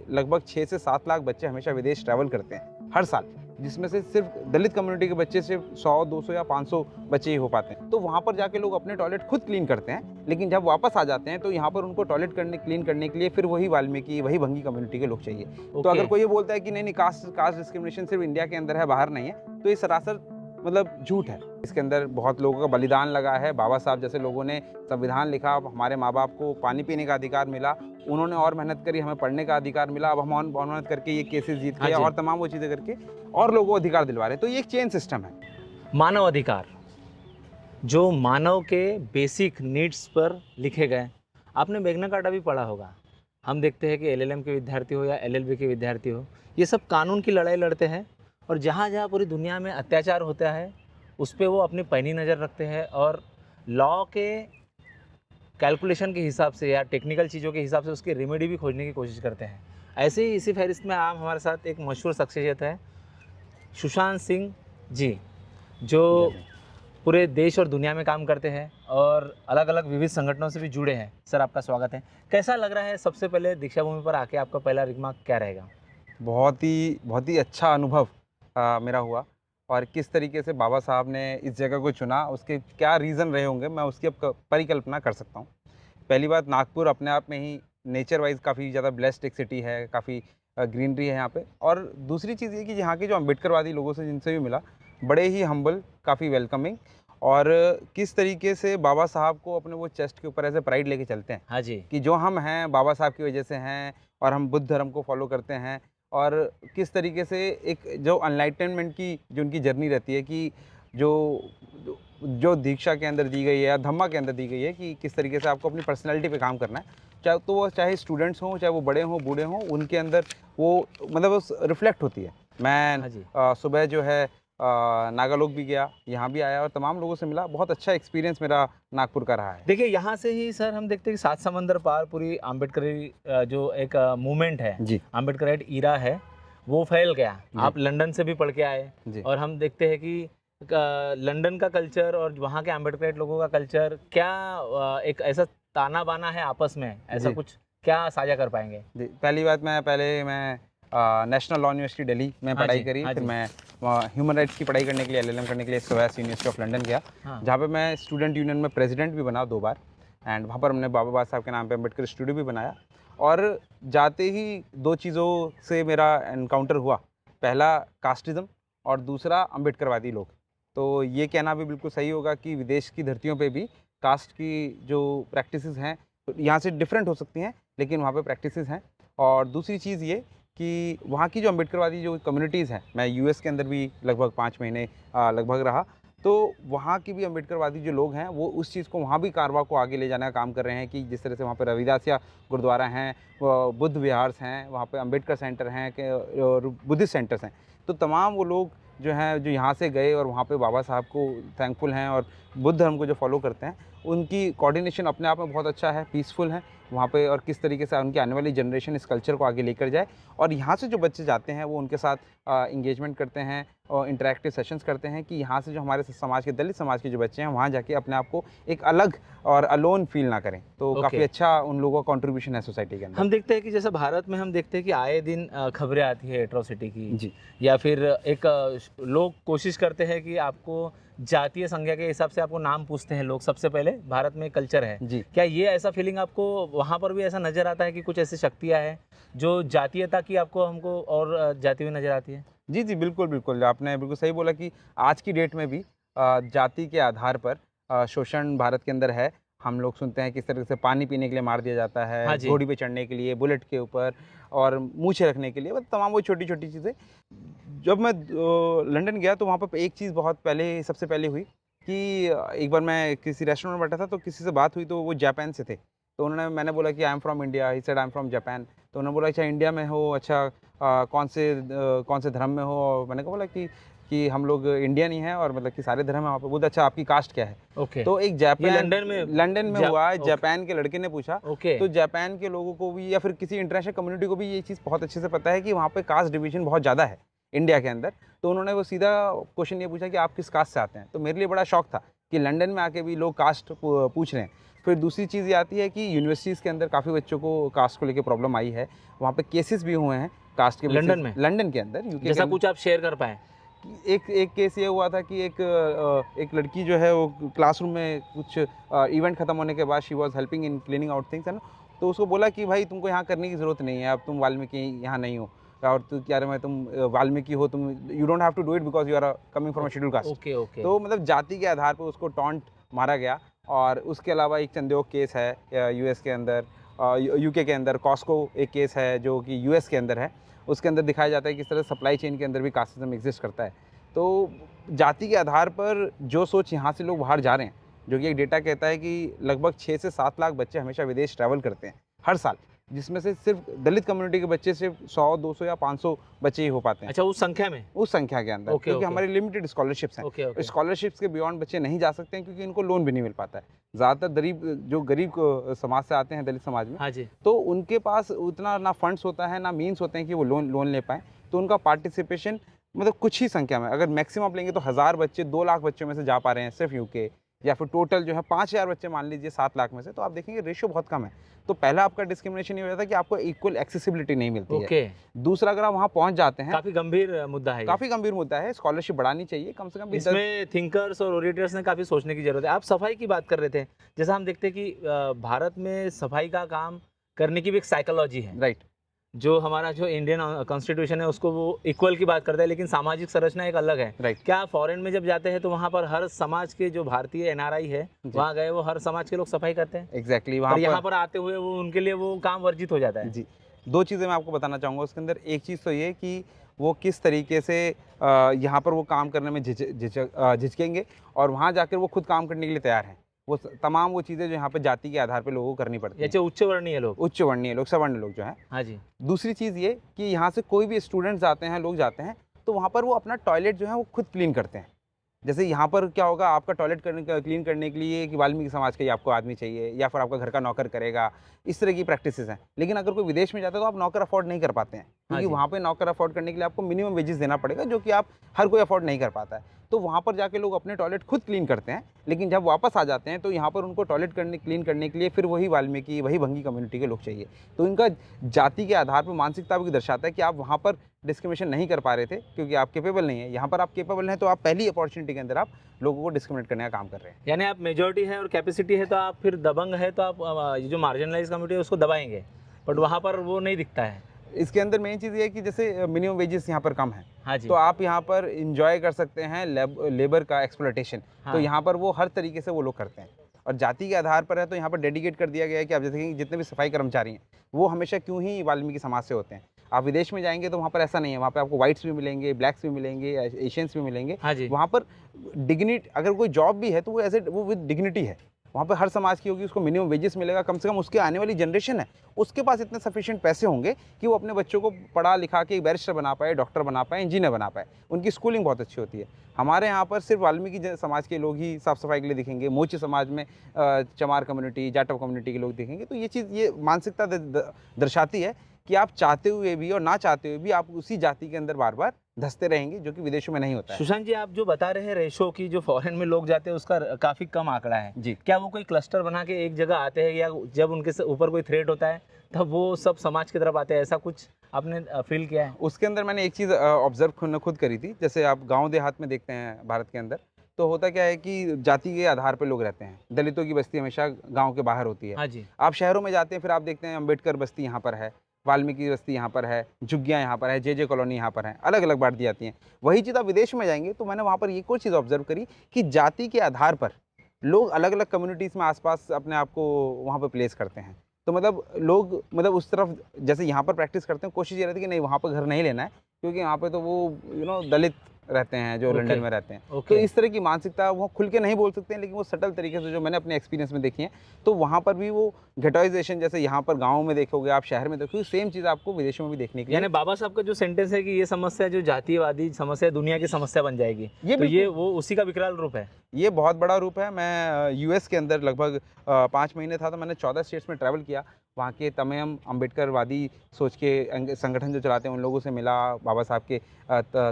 लगभग 6 से 7 लाख बच्चे हमेशा विदेश ट्रैवल करते हैं हर साल, जिसमें से सिर्फ दलित कम्युनिटी के बच्चे सिर्फ 100, 200 या 500 बच्चे ही हो पाते हैं। तो वहाँ पर जाके लोग अपने टॉयलेट खुद क्लीन करते हैं, लेकिन जब वापस आ जाते हैं तो यहाँ पर उनको टॉयलेट क्लीन करने के लिए फिर वही वाल्मीकि, वही भंगी कम्युनिटी के लोग चाहिए। तो अगर कोई ये बोलता है कि नहीं नहीं, कास्ट डिस्क्रिमिनेशन सिर्फ इंडिया के अंदर है, बाहर नहीं है, तो ये सरासर मतलब झूठ है। इसके अंदर बहुत लोगों का बलिदान लगा है। बाबा साहब जैसे लोगों ने संविधान लिखा, अब हमारे माँ बाप को पानी पीने का अधिकार मिला, उन्होंने और मेहनत करी, हमें पढ़ने का अधिकार मिला, अब हम और मेहनत करके ये केसेस जीत के और तमाम वो चीज़ें करके और लोगों को अधिकार दिलवा रहे हैं। तो ये एक चेन सिस्टम है। मानव अधिकार जो मानव के बेसिक नीड्स पर लिखे गए। आपने मैग्ना कार्टा भी पढ़ा होगा। हम देखते हैं कि एलएलएम के विद्यार्थी हो या एलएलबी के विद्यार्थी हो, ये सब कानून की लड़ाई लड़ते हैं और जहाँ जहाँ पूरी दुनिया में अत्याचार होता है उस पर वो अपनी पैनी नज़र रखते हैं और लॉ के कैलकुलेशन के हिसाब से या टेक्निकल चीज़ों के हिसाब से उसकी रेमेडी भी खोजने की कोशिश करते हैं। ऐसे ही इसी फहरिस्त में आप हमारे साथ एक मशहूर शख्सियत है सुशांत सिंह जी, जो पूरे देश और दुनिया में काम करते हैं और अलग अलग विविध संगठनों से भी जुड़े हैं। सर, आपका स्वागत है। कैसा लग रहा है सबसे पहले दीक्षा भूमि पर आके? आपका पहला रिमार्क क्या रहेगा? बहुत ही अच्छा अनुभव मेरा हुआ, और किस तरीके से बाबा साहब ने इस जगह को चुना, उसके क्या रीज़न रहे होंगे, मैं उसकी अब परिकल्पना कर सकता हूँ। पहली बात, नागपुर अपने आप में ही नेचर वाइज काफ़ी ज़्यादा ब्लेस्ड एक सिटी है, काफ़ी ग्रीनरी है यहाँ पे। और दूसरी चीज़ ये कि यहाँ के जो अम्बेडकरवादी लोगों से जिनसे भी मिला, बड़े ही हम्बल, काफ़ी वेलकमिंग, और किस तरीके से बाबा साहब को अपने वो चेस्ट के ऊपर ऐसे प्राइड लेके चलते हैं। हाँ जी। कि जो हम हैं बाबा साहब की वजह से हैं, और हम बुद्ध धर्म को फॉलो करते हैं। और किस तरीके से एक जो एनलाइटनमेंट की जो उनकी जर्नी रहती है, कि जो जो जो दीक्षा के अंदर दी गई है या धम्मा के अंदर दी गई है, कि किस तरीके से आपको अपनी पर्सनैलिटी पे काम करना है, चाहे तो वो चाहे स्टूडेंट्स हों, चाहे वो बड़े हों, बूढ़े हों, उनके अंदर वो मतलब उस रिफ्लेक्ट होती है। मैं हाँ जी। सुबह जो है नागालोक भी गया, यहाँ भी आया और तमाम लोगों से मिला। बहुत अच्छा एक्सपीरियंस मेरा नागपुर का रहा है। देखिए, यहाँ से ही सर हम देखते हैं कि 7 समंदर पार पूरी अम्बेडकरी जो एक मूवमेंट है, जी अम्बेडकराइट ईरा है, वो फैल गया। जी। आप लंदन से भी पढ़ के आए जी। और हम देखते हैं कि लंदन का कल्चर और वहाँ के अम्बेडकराइट लोगों का कल्चर क्या एक ऐसा ताना बाना है आपस में, ऐसा जी। कुछ क्या साझा कर पाएंगे? जी, पहली बात, मैं नेशनल लॉ यूनिवर्सिटी दिल्ली में हाँ पढ़ाई जी, करी। हाँ फिर जी। मैं ह्यूमन राइट्स की पढ़ाई करने के लिए, एलएलएम करने के लिए SOAS यूनिवर्सिटी ऑफ लंदन गया, हाँ। जहाँ पे मैं स्टूडेंट यूनियन में प्रेसिडेंट भी बना 2 बार। एंड वहाँ पर हमने बाबा साहब के नाम पे अम्बेडकर स्टूडियो भी बनाया। और जाते ही 2 चीज़ों से मेरा एनकाउंटर हुआ। पहला कास्टिज़्म और दूसरा अम्बेडकरवादी लोग। तो ये कहना भी बिल्कुल सही होगा कि विदेश की धरतियों पे भी कास्ट की जो प्रैक्टिसेस हैं, यहाँ से डिफरेंट हो सकती हैं, लेकिन वहाँ पे प्रैक्टिसेस हैं। और दूसरी चीज़ ये कि वहाँ की जो अम्बेडकरवादी जो कम्युनिटीज़ हैं, मैं यूएस के अंदर भी लगभग 5 महीने लगभग रहा, तो वहाँ की भी अम्बेडकरवादी जो लोग हैं, वो उस चीज़ को वहाँ भी कारवां को आगे ले जाने का काम कर रहे हैं। कि जिस तरह से वहाँ पे रविदासिया गुरुद्वारा हैं, बुद्ध विहार्स हैं, वहाँ पे अम्बेडकर सेंटर हैं, और बुद्धिस्ट सेंटर्स हैं। तो तमाम वो लोग जो हैं, जो यहाँ से गए और वहाँ पे बाबा साहब को थैंकफुल हैं, और बुद्ध धर्म को जो फॉलो करते हैं, उनकी कोऑर्डिनेशन अपने आप में बहुत अच्छा है, पीसफुल है वहाँ पे। और किस तरीके से उनकी आने वाली जनरेशन इस कल्चर को आगे लेकर जाए, और यहाँ से जो बच्चे जाते हैं वो उनके साथ इंगेजमेंट करते हैं और इंटरैक्टिव सेशंस करते हैं, कि यहाँ से जो हमारे समाज के, दलित समाज के जो बच्चे हैं, वहाँ जाके अपने आप को एक अलग और अलोन फील ना करें। तो काफ़ी अच्छा उन लोगों का कंट्रीब्यूशन है सोसाइटी के अंदर। हम देखते हैं कि जैसे भारत में हम देखते हैं कि आए दिन खबरें आती है एट्रोसिटी की जी। या फिर एक लोग कोशिश करते हैं कि आपको जातीय संज्ञा के हिसाब से आपको नाम पूछते हैं लोग। सबसे पहले भारत में कल्चर है जी। क्या ये ऐसा फीलिंग आपको वहाँ पर भी ऐसा नज़र आता है कि कुछ ऐसी शक्तियाँ हैं जो जातीयता की आपको हमको और जाती हुई नज़र आती है? जी जी, बिल्कुल बिल्कुल, आपने बिल्कुल सही बोला कि आज की डेट में भी जाति के आधार पर शोषण भारत के अंदर है। हम लोग सुनते हैं किस तरह से पानी पीने के लिए मार दिया जाता है, हाँ जी। घोड़ी पे चढ़ने के लिए, बुलेट के ऊपर, और मूछें रखने के लिए, मतलब तमाम वो छोटी-छोटी चीज़ें। जब मैं लंदन गया तो वहाँ पे एक चीज़ बहुत पहले, सबसे पहले हुई कि एक बार मैं किसी रेस्टोरेंट में बैठा था, तो किसी से बात हुई, तो वो जापान से थे। तो मैंने बोला कि I am from India, he said I am from Japan. तो उन्होंने बोला अच्छा इंडिया में हो, अच्छा कौन से धर्म में हो? और मैंने कहा बोला कि हम लोग इंडियन ही हैं, और मतलब कि सारे धर्म हैं वहाँ पे। बोलते अच्छा आपकी कास्ट क्या है? ओके। तो एक ये लंदन में हुआ है, जापान के लड़के ने पूछा। ओके। तो जापान के लोगों को भी या फिर किसी इंटरनेशनल कम्युनिटी को भी ये चीज़ बहुत अच्छे से पता है कि वहाँ पे कास्ट डिवीजन बहुत ज़्यादा है इंडिया के अंदर। तो उन्होंने वो सीधा क्वेश्चन ये पूछा कि आप किस कास्ट से आते हैं? तो मेरे लिए बड़ा शौक था कि लंदन में आके भी लोग कास्ट पूछ रहे हैं। फिर दूसरी चीज़ ये आती है कि यूनिवर्सिटीज़ के अंदर काफ़ी बच्चों को कास्ट को लेके प्रॉब्लम आई है, वहाँ पे केसेस भी हुए हैं कास्ट के लंदन में? लंदन के अंदर, यूके के जैसा अंदर। कुछ आप शेयर कर पाएँ? एक एक केस ये हुआ था कि एक लड़की जो है वो क्लासरूम में कुछ इवेंट खत्म होने के बाद she was helping in cleaning out things, है ना। तो उसको बोला कि भाई तुमको यहाँ करने की ज़रूरत नहीं है, अब तुम वाल्मीकि यहाँ नहीं हो, और तू क्या रहे, मैं तुम वाल्मीकि हो, तुम you don't have to do it because you are coming from schedule caste. Okay, okay. तो मतलब जाति के आधार पर उसको टॉन्ट मारा गया। और उसके अलावा एक चंदेओक केस है यूएस के अंदर, यूके के अंदर कॉस्को एक केस है जो कि यूएस के अंदर है। उसके अंदर दिखाया जाता है कि किस तरह सप्लाई चेन के अंदर भी कास्टिज्म एग्जिस्ट करता है। तो जाति के आधार पर जो सोच यहाँ से लोग बाहर जा रहे हैं, जो कि एक डेटा कहता है कि लगभग 6 से 7 लाख बच्चे हमेशा विदेश ट्रैवल करते हैं हर साल, जिसमें से सिर्फ दलित कम्युनिटी के बच्चे सिर्फ 100, 200 या 500 बच्चे ही हो पाते हैं अच्छा, उस संख्या में? उस संख्या के अंदर, ओके, क्योंकि ओके। हमारी लिमिटेड स्कॉलरशिप्स हैं। Okay, okay. स्कॉलरशिप्स के बियॉन्ड बच्चे नहीं जा सकते हैं क्योंकि इनको लोन भी नहीं मिल पाता है। ज़्यादातर जो गरीब समाज से आते हैं, दलित समाज में, हाँ जी। तो उनके पास उतना ना फंड्स होता है, ना मीन्स होते हैं कि वो लोन ले पाएँ। तो उनका पार्टिसिपेशन मतलब कुछ ही संख्या में, अगर मैक्सिमम आप लेंगे तो 1000 बच्चे 2 लाख बच्चों में से जा पा रहे हैं सिर्फ यूके, या फिर टोटल जो है 5000 बच्चे मान लीजिए 7 लाख में से, तो आप देखेंगे रेशियो बहुत कम है। तो पहला आपका डिस्क्रिमिनेशन ये हो जाता है कि आपको इक्वल एक्सेसिबिलिटी नहीं मिलती है। ओके। दूसरा, अगर आप वहाँ पहुँच जाते हैं, काफ़ी गंभीर मुद्दा है ये। काफ़ी गंभीर मुद्दा है, स्कॉलरशिप बढ़ानी चाहिए कम से कम। इसमें थिंकर्स और ओरेटर्स ने काफ़ी सोचने की ज़रूरत है। आप सफाई की बात कर रहे थे। जैसा हम देखते हैं कि भारत में सफाई का काम करने की भी एक साइकोलॉजी है। राइट। जो हमारा जो इंडियन कॉन्स्टिट्यूशन है उसको वो इक्वल की बात करता है, लेकिन सामाजिक संरचना एक अलग है। राइट। क्या फॉरेन में जब जाते हैं तो वहाँ पर हर समाज के जो भारतीय एनआरआई है, वहाँ गए वो हर समाज के लोग सफाई करते हैं? एग्जैक्टली। और यहाँ पर आते हुए वो उनके लिए वो काम वर्जित हो जाता है। जी, 2 चीज़ें मैं आपको बताना चाहूँगा उसके अंदर। एक चीज़ तो ये कि वो किस तरीके से यहाँ पर वो काम करने में झिझकेंगे, और वहाँ जाकर वो खुद काम करने के लिए तैयार हैं। वो तमाम वो चीज़ें जो यहाँ पे जाति के आधार पे लोगों को करनी पड़ती हैं। ये उच्च वर्णीय लोग। उच्च वर्णीय लोग, सवर्ण लोग जो हैं। हाँ जी। दूसरी चीज़ ये कि यहाँ से कोई भी स्टूडेंट्स आते हैं, लोग जाते हैं, तो वहाँ पर वो अपना टॉयलेट जो है वो खुद क्लीन करते हैं। जैसे यहाँ पर क्या होगा, आपका टॉयलेट क्लीन करने के लिए कि वाल्मीकि समाज का ही आपको आदमी चाहिए, या फिर आपका घर का नौकर करेगा, इस तरह की प्रैक्टिसेस हैं। लेकिन अगर कोई विदेश में जाता है तो आप नौकर अफोर्ड नहीं कर पाते हैं, क्योंकि जी। वहाँ पे नौकर अफोर्ड करने के लिए आपको मिनिमम वेजेस देना पड़ेगा, जो कि आप हर कोई अफोर्ड नहीं कर पाता है। तो वहाँ पर जाके लोग अपने टॉयलेट खुद क्लीन करते हैं, लेकिन जब वापस आ जाते हैं तो यहाँ पर उनको टॉयलेट क्लीन करने के लिए फिर वही वाल्मीकि, वही भंगी कम्युनिटी के लोग चाहिए। तो इनका जाति के आधार पर मानसिकता भी दर्शाता है कि आप वहाँ पर डिस्क्रिमिनेशन नहीं कर पा रहे थे क्योंकि आप केपेबल नहीं है। यहाँ पर आप केपेबल हैं तो आप पहली अपॉर्चुनिटी के अंदर आप लोगों को डिस्क्रिमिनेट करने का काम कर रहे हैं। यानी आप मेजॉरिटी है और कैपेसिटी है तो आप फिर दबंग है तो आप ये जो मार्जिनलाइज कम्युनिटी है उसको दबाएंगे, बट वहाँ पर वो नहीं दिखता है। इसके अंदर मेन चीज़ ये है कि जैसे मिनिमम वेजेस यहाँ पर कम है, हाँ जी। तो आप यहाँ पर इंजॉय कर सकते हैं लेबर का एक्सप्लॉयटेशन। हाँ। तो यहाँ पर वो हर तरीके से वो लोग करते हैं, और जाति के आधार पर है तो यहाँ पर डेडिकेट कर दिया गया है कि आप जैसे कि जितने भी सफाई कर्मचारी हैं वो हमेशा क्यों ही वाल्मीकि समाज से होते हैं। आप विदेश में जाएंगे तो वहाँ पर ऐसा नहीं है, वहाँ पर आपको वाइट्स भी मिलेंगे, ब्लैक्स भी मिलेंगे, एशियंस भी मिलेंगे। हाँ जी। वहाँ पर डिग्निटी, अगर कोई जॉब भी है तो वो एज वो विद डिग्निटी है। वहाँ पे हर समाज की होगी, उसको मिनिमम वेजेस मिलेगा, कम से कम उसके आने वाली जनरेशन है उसके पास इतने सफिशिएंट पैसे होंगे कि वो अपने बच्चों को पढ़ा लिखा के बैरिस्टर बना पाए, डॉक्टर बना पाए, इंजीनियर बना पाए। उनकी स्कूलिंग बहुत अच्छी होती है। हमारे यहाँ पर सिर्फ वाल्मीकि समाज के लोग ही साफ़ सफाई के लिए दिखेंगे, मोची समाज में चमार कम्युनिटी, जाटव कम्युनिटी के लोग दिखेंगे। तो ये चीज़, ये मानसिकता दर्शाती है कि आप चाहते हुए भी और ना चाहते हुए भी आप उसी जाति के अंदर बार बार धंसते रहेंगे, जो कि विदेशों में नहीं होता है। सुशांत जी, आप जो बता रहे हैं रेशो की, जो फॉरेन में लोग जाते हैं उसका काफ़ी कम आंकड़ा है जी। क्या वो कोई क्लस्टर बना के एक जगह आते हैं, या जब उनके ऊपर कोई थ्रेट होता है तब वो सब समाज की तरफ आते हैं, ऐसा कुछ आपने फील किया है? उसके अंदर मैंने एक चीज़ ऑब्जर्व खुद करी थी। जैसे आप गांव देहात में देखते हैं भारत के अंदर, तो होता क्या है कि जाति के आधार पर लोग रहते हैं। दलितों की बस्ती हमेशा गांव के बाहर होती है। हाँ जी। आप शहरों में जाते हैं, फिर आप देखते हैं अम्बेडकर बस्ती यहाँ पर है, वाल्मीकि बस्ती यहाँ पर है, झुग्गियाँ यहाँ पर है, जे कॉलोनी यहाँ पर है, अलग अलग बांट दी जाती हैं। वही चीज़ आप विदेश में जाएंगे तो मैंने वहाँ पर एक और चीज़ ऑब्जर्व करी कि जाति के आधार पर लोग अलग अलग कम्युनिटीज़ में आसपास अपने आप को वहाँ पर प्लेस करते हैं। तो मतलब लोग उस तरफ जैसे यहाँ पर प्रैक्टिस करते हैं, कोशिश ये रहती है कि नहीं वहाँ पर घर नहीं लेना है, क्योंकि यहाँ पे तो वो दलित रहते हैं जो लंदन में रहते हैं। तो इस तरह की मानसिकता वो खुल के नहीं बोल सकते हैं, लेकिन वो सटल तरीके से जो मैंने अपने एक्सपीरियंस में देखी है, तो वहाँ पर भी वो गेटोइजेशन जैसे यहाँ पर गाँव में देखोगे, आप शहर में देखोगे, सेम चीज़ आपको विदेशों में भी देखने की। यानी बाबा साहब का जो सेंटेंस है कि ये समस्या जो जातिवादी समस्या दुनिया की समस्या बन जाएगी, तो ये वो उसी का विकराल रूप है। ये बहुत बड़ा रूप है। मैं यूएस के अंदर लगभग 5 महीने था, तो मैंने 14 स्टेट्स में ट्रैवल किया। वहाँ के तमाम अम्बेडकरवादी सोच के संगठन जो चलाते हैं उन लोगों से मिला, बाबा साहब के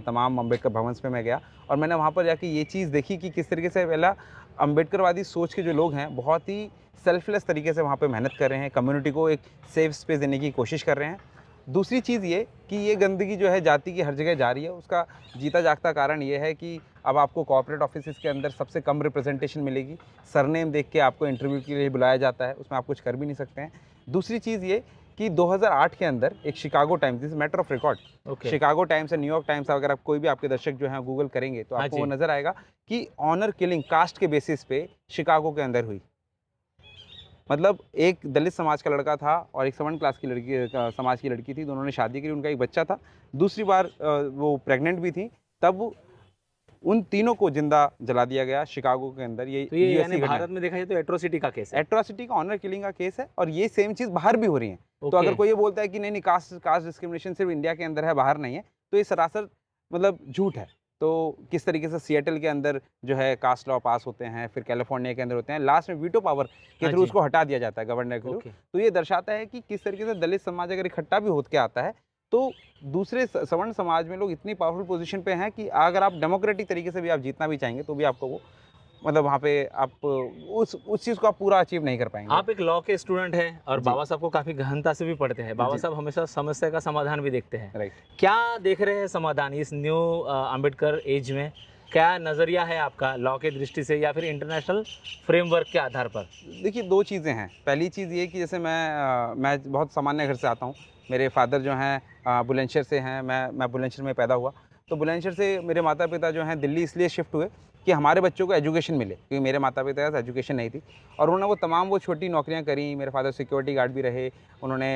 तमाम अम्बेडकर भवन्स पे मैं गया, और मैंने वहाँ पर जाके ये चीज़ देखी कि किस तरीके से पहला अम्बेडकरवादी सोच के जो लोग हैं बहुत ही सेल्फलेस तरीके से वहाँ पे मेहनत कर रहे हैं, कम्युनिटी को एक सेफ स्पेस देने की कोशिश कर रहे हैं। दूसरी चीज़ ये कि ये गंदगी जो है जाति की हर जगह जा रही है, उसका जीता जागता कारण ये है कि अब आपको कॉर्पोरेट ऑफिसेज़ के अंदर सबसे कम रिप्रेजेंटेशन मिलेगी। सरनेम देख के आपको इंटरव्यू के लिए बुलाया जाता है, उसमें आप कुछ कर भी नहीं सकते हैं। दूसरी चीज़ ये कि 2008 के अंदर एक Chicago times, this matter of record, okay. Chicago times या न्यूयॉर्क टाइम्स, अगर आप कोई भी आपके दर्शक जो हैं गूगल करेंगे तो हाँ आपको जी। वो नज़र आएगा कि ऑनर किलिंग कास्ट के बेसिस पे शिकागो के अंदर हुई। मतलब एक दलित समाज का लड़का था और एक सवर्ण क्लास की लड़की समाज की लड़की थी, दोनों ने शादी करी, उनका एक बच्चा था। दूसरी बार वो प्रेग्नेंट भी थी, तब उन तीनों को जिंदा जला दिया गया शिकागो के अंदर। ये तो ये यूएस यानी की घटना भारत में देखा जाए तो एट्रोसिटी का केस है। एट्रॉसिटी का, ऑनर किलिंग का केस है, और ये सेम चीज़ बाहर भी हो रही है। तो ओके। अगर कोई ये बोलता है कि नहीं नहीं कास्ट कास्ट डिस्क्रिमिनेशन सिर्फ इंडिया के अंदर है, बाहर नहीं है, तो ये सरासर मतलब झूठ है। तो किस तरीके से सिएटल के अंदर जो है कास्ट लॉ पास होते हैं, फिर कैलिफोर्निया के अंदर होते हैं, लास्ट में वीटो पावर के हाँ थ्रू जी। उसको हटा दिया जाता है गवर्नर के थ्रू। ओके। तो ये दर्शाता है कि किस तरीके से दलित समाज अगर इकट्ठा भी होकर आता है तो दूसरे सवर्ण समाज में लोग इतनी पावरफुल पोजीशन पे हैं कि अगर आप डेमोक्रेटिक तरीके से भी आप जीतना भी चाहेंगे तो भी आपको वो मतलब वहाँ पे आप उस चीज़ को आप पूरा अचीव नहीं कर पाएंगे। आप एक लॉ के स्टूडेंट हैं और जी। बाबा साहब को काफ़ी गहनता से भी पढ़ते हैं। बाबा जी। साहब हमेशा समस्या का समाधान भी देखते हैं। राइट। क्या देख रहे हैं समाधान इस न्यू अंबेडकर एज में? क्या नज़रिया है आपका लॉ की दृष्टि से या फिर इंटरनेशनल फ्रेमवर्क के आधार पर? देखिए, 2 चीज़ें हैं। पहली चीज़ ये कि जैसे मैं बहुत सामान्य घर से आता हूँ। मेरे फ़ादर जो हैं बुलंदशहर से हैं, मैं बुलंदशहर में पैदा हुआ। तो बुलंदशहर से मेरे माता-पिता जो हैं दिल्ली इसलिए शिफ्ट हुए कि हमारे बच्चों को एजुकेशन मिले, क्योंकि मेरे माता-पिता के पास एजुकेशन नहीं थी। और उन्होंने वो छोटी नौकरियाँ करी। मेरे फ़ादर सिक्योरिटी गार्ड भी रहे, उन्होंने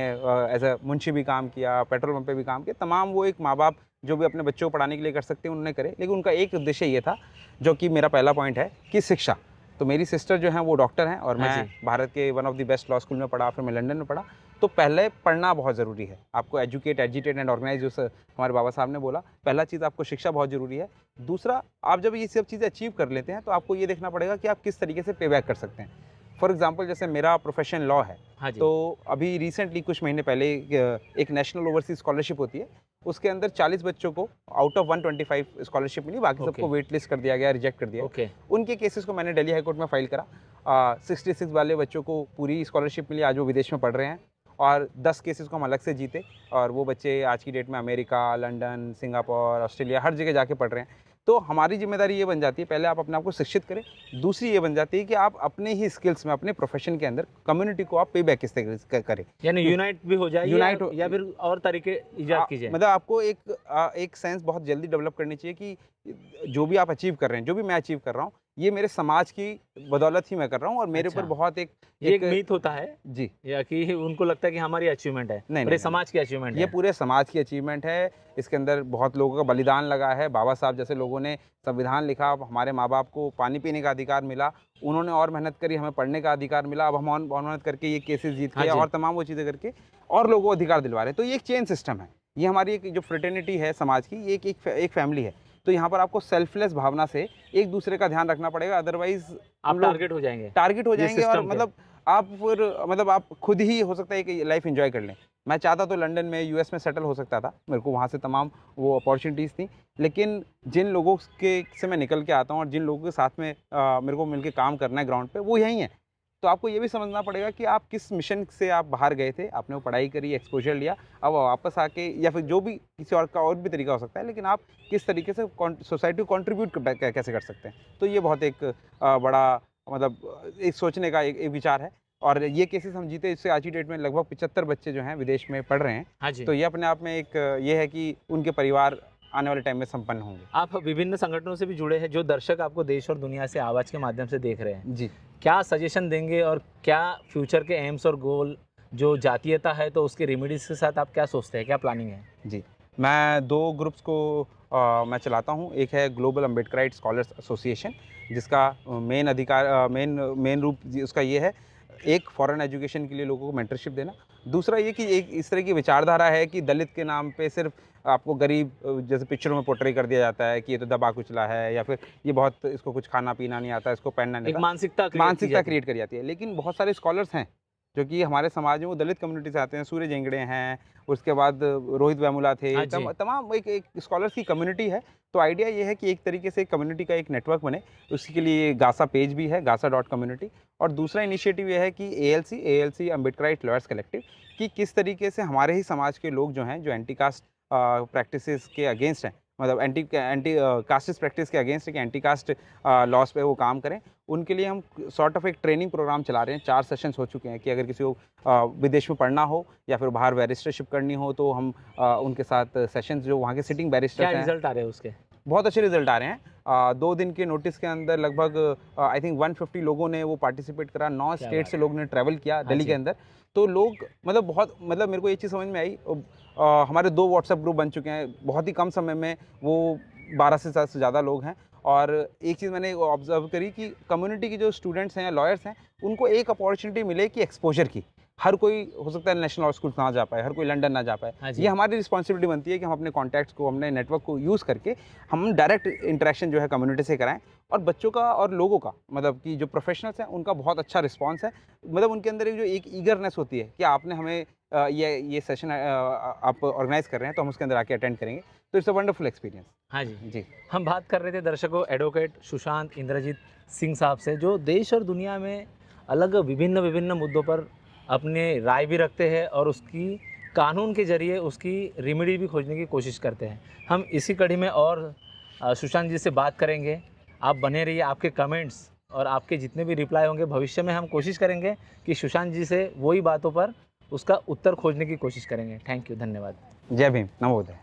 एज़ अ मुंशी भी काम किया, पेट्रोल पंप पे भी काम किया। तमाम वो एक माँ-बाप जो भी अपने बच्चों को पढ़ाने के लिए कर सकते हैं उन्होंने करे। लेकिन उनका एक उद्देश्य ये था, जो कि मेरा पहला पॉइंट है, कि शिक्षा। तो मेरी सिस्टर जो हैं वो डॉक्टर हैं और हाँ मैं जी। भारत के one of the best law school में पढ़ा, फिर मैं लंदन में पढ़ा। तो पहले पढ़ना बहुत ज़रूरी है। आपको एजुकेट, एजिटेट एंड ऑर्गेनाइज़, जो हमारे बाबा साहब ने बोला, पहला चीज़ आपको शिक्षा बहुत ज़रूरी है। दूसरा, आप जब ये सब चीज़ें अचीव कर लेते हैं तो आपको ये देखना पड़ेगा कि आप किस तरीके से पे बैक कर सकते हैं। फॉर एग्ज़ाम्पल, जैसे मेरा प्रोफ़ेशन लॉ है, हाँ जी। तो अभी रिसेंटली कुछ महीने पहले एक नेशनल ओवरसीज़ स्कॉलरशिप होती है, उसके अंदर 40 बच्चों को आउट ऑफ 125 स्कॉलरशिप मिली, बाकी ओके। सबको वेट लिस्ट कर दिया गया, रिजेक्ट कर दिया। ओके। उनके केसेस को मैंने दिल्ली हाई कोर्ट में फाइल करा। 66 वाले बच्चों को पूरी स्कॉलरशिप मिली, आज वो विदेश में पढ़ रहे हैं। और 10 केसेस को हम अलग से जीते और वो बच्चे आज की डेट में अमेरिका, लंदन, सिंगापुर, ऑस्ट्रेलिया हर जगह जाके पढ़ रहे हैं। तो हमारी ज़िम्मेदारी ये बन जाती है, पहले आप अपने आप को शिक्षित करें। दूसरी ये बन जाती है कि आप अपने ही स्किल्स में, अपने प्रोफ़ेशन के अंदर कम्युनिटी को आप पे बैक किस तरीके से करें। यानी यूनाइट भी हो जाए यूनाइट या फिर और तरीके इजाद कीजिए। मतलब आपको एक सेंस बहुत जल्दी डेवलप करनी चाहिए कि जो भी आप अचीव कर रहे हैं, जो भी मैं अचीव कर रहा हूँ, ये मेरे समाज की बदौलत ही मैं कर रहा हूँ और मेरे ऊपर अच्छा। बहुत ये एक मीथ होता है जी, या कि उनको लगता है कि हमारी अचीवमेंट है, नहीं, पूरे नहीं, समाज की अचीवमेंट ये है। पूरे समाज की अचीवमेंट है। इसके अंदर बहुत लोगों का बलिदान लगा है। बाबा साहब जैसे लोगों ने संविधान लिखा, अब हमारे माँ-बाप को पानी पीने का अधिकार मिला, उन्होंने और मेहनत करी, हमें पढ़ने का अधिकार मिला। अब हम और मेहनत करके ये केसेस जीत हाँ के जी। और तमाम वो चीज़ें करके और लोगों को अधिकार दिलवा रहे हैं। तो ये एक चेन सिस्टम है। ये हमारी एक जो फ्रेटर्निटी है समाज की, ये एक फैमिली है। तो यहाँ पर आपको सेल्फलेस भावना से एक दूसरे का ध्यान रखना पड़ेगा, अदरवाइज़ आप हम लोग टारगेट हो जाएंगे टारगेट हो ये जाएँगे और सिस्टम के। मतलब आप फिर मतलब आप खुद ही हो सकता है कि लाइफ़ एन्जॉय कर लें। मैं चाहता तो लंदन में, यूएस में सेटल हो सकता था। मेरे को वहाँ से तमाम वो अपॉर्च्युनिटीज़ थी। लेकिन जिन लोगों के से मैं निकल के आता हूँ और जिन लोगों के साथ में मेरे को मिलके काम करना है ग्राउंड पे, वो यहीं हैं। तो आपको ये भी समझना पड़ेगा कि आप किस मिशन से आप बाहर गए थे, आपने वो पढ़ाई करी, एक्सपोज़र लिया, अब वापस आके या फिर जो भी किसी और का और भी तरीका हो सकता है, लेकिन आप किस तरीके से सोसाइटी को कंट्रीब्यूट कैसे कर सकते हैं। तो ये बहुत एक बड़ा मतलब एक सोचने का एक विचार है। और ये केसेस हम जीते, इससे आज की डेट में लगभग 75 बच्चे जो हैं विदेश में पढ़ रहे हैं। हाँ जी। तो ये अपने आप में एक ये है कि उनके परिवार आने वाले टाइम में संपन्न होंगे। आप विभिन्न संगठनों से भी जुड़े हैं, जो दर्शक आपको देश और दुनिया से आवाज़ के माध्यम से देख रहे हैं। जी। क्या सजेशन देंगे और क्या फ्यूचर के एम्स और गोल, जो जातीयता है तो उसके रेमेडीज़ के साथ आप क्या सोचते हैं, क्या प्लानिंग है? जी, मैं 2 ग्रुप्स को मैं चलाता हूँ। एक है ग्लोबल अम्बेडकराइट स्कॉलर्स एसोसिएशन, जिसका मेन रूप उसका ये है, एक फॉरेन एजुकेशन के लिए लोगों को मेंटरशिप देना। दूसरा ये कि एक इस तरह की विचारधारा है कि दलित के नाम पे सिर्फ आपको गरीब जैसे पिक्चरों में पोर्ट्रे कर दिया जाता है कि ये तो दबा कुचला है, या फिर ये बहुत, इसको कुछ खाना पीना नहीं आता, इसको पहनना नहीं एक आता। मानसिकता मानसिकता क्रिएट करी जाती है। लेकिन बहुत सारे स्कॉलर्स हैं जो कि हमारे समाज में वो दलित कम्युनिटी से आते हैं। सूर्य जेंगड़े हैं, उसके बाद रोहित वेमुला थे, हाँ जी। तमाम एक स्कॉलर्स की कम्युनिटी है। तो आइडिया ये है कि एक तरीके से कम्युनिटी का एक नेटवर्क बने, उसके लिए गासा पेज भी है, gasa.community। और दूसरा इनिशिएटिव ये है कि एएलसी अम्बेडकराइट लॉयर्स कलेक्टिव, कि किस तरीके से हमारे ही समाज के लोग जो हैं, जो एंटी कास्ट प्रैक्टिसेस के अगेंस्ट हैं, मतलब एंटी कास्टिस्ट प्रैक्टिस के अगेंस्ट है, कि एंटी कास्ट लॉस पे वो काम करें। उनके लिए हम सॉर्ट ऑफ एक ट्रेनिंग प्रोग्राम चला रहे हैं। 4 सेशंस हो चुके हैं कि अगर किसी को विदेश में पढ़ना हो या फिर बाहर बैरिस्टरशिप करनी हो, तो हम उनके साथ सेशंस, जो वहाँ के सिटिंग क्या बैरिस्टर्स हैं, रिजल्ट आ रहे हैं उसके? बहुत अच्छे रिजल्ट आ रहे हैं। 2 दिन के नोटिस के अंदर लगभग आई थिंक 150 लोगों ने वो पार्टिसिपेट करा। 9 क्या स्टेट बात से लोग ने ट्रैवल किया हाँ दिल्ली जी। के अंदर। तो लोग मतलब बहुत, मतलब मेरे को ये चीज़ समझ में आई। हमारे 2 व्हाट्सएप ग्रुप बन चुके हैं। बहुत ही कम समय में वो 12 से ज़्यादा लोग हैं। और एक चीज़ मैंने ऑब्ज़र्व करी कि कम्युनिटी के जो स्टूडेंट्स हैं, लॉयर्स हैं, उनको एक अपॉर्चुनिटी मिले कि एक्सपोज़र की। हर कोई हो सकता है नेशनल लॉ स्कूल ना जा पाए, हर कोई लंदन ना जा पाए। हाँ जी। ये हमारी रिस्पॉन्सिबिलिटी बनती है कि हम अपने कॉन्टैक्ट्स को, अपने नेटवर्क को यूज़ करके हम डायरेक्ट इंटरेक्शन जो है कम्युनिटी से कराएँ। और बच्चों का और लोगों का, मतलब कि जो प्रोफेशनल्स हैं, उनका बहुत अच्छा रिस्पॉन्स है। मतलब उनके अंदर एक जो एक ईगरनेस होती है कि आपने हमें ये सेशन आप ऑर्गेनाइज़ कर रहे हैं, तो हम उसके अंदर आके अटेंड करेंगे। तो इट्स अ वंडरफुल एक्सपीरियंस। हाँ जी। जी। हम बात कर रहे थे दर्शकों एडवोकेट सुशांत इंद्रजीत सिंह साहब से, जो देश और दुनिया में अलग विभिन्न मुद्दों पर अपने राय भी रखते हैं और उसकी कानून के ज़रिए उसकी रेमेडी भी खोजने की कोशिश करते हैं। हम इसी कड़ी में और सुशांत जी से बात करेंगे। आप बने रहिए, आपके कमेंट्स और आपके जितने भी रिप्लाई होंगे भविष्य में हम कोशिश करेंगे कि सुशांत जी से वही बातों पर उसका उत्तर खोजने की कोशिश करेंगे। थैंक यू, धन्यवाद। जय भीम, नमोदय।